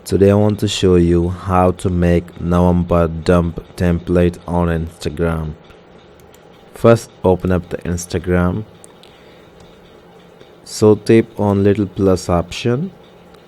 Today I want to show you how to make November dump template on Instagram. First open up the Instagram. So tap on little plus option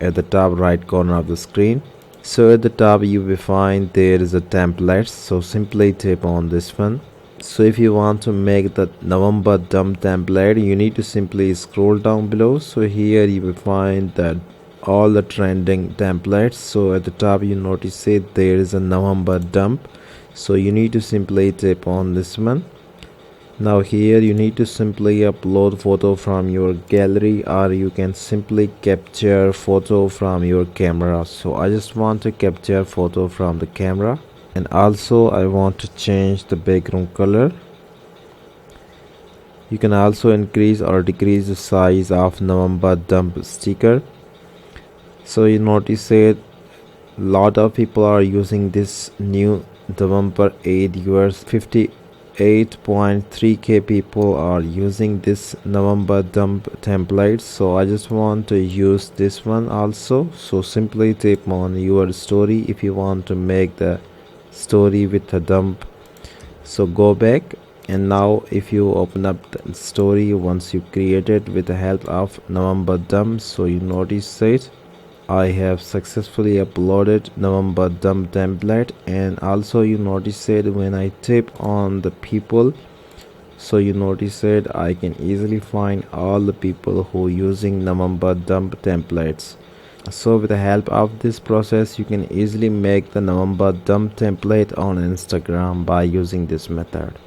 at the top right corner of the screen. So at the top you will find there is a template, so simply tap on this one. So if you want to make the November dump template, you need to simply scroll down below. So here you will find that all the trending templates. So at the top you notice it there is a November dump, so you need to simply tap on this one. Now here you need to simply upload photo from your gallery, or you can simply capture photo from your camera. So I just want to capture photo from the camera, and also I want to change the background color. You can also increase or decrease the size of November dump sticker. So you notice that lot of people are using this new November 8 US 58.3k people are using this November dump template. So I just want to use this one also. So simply tap on your story if you want to make the story with a dump. So go back, and now if you open up the story once you created with the help of November dump, so you notice that I have successfully uploaded November dump template. And also you notice that when I tap on the people, so you notice that I can easily find all the people who using November dump templates. So with the help of this process you can easily make the November dump template on Instagram by using this method.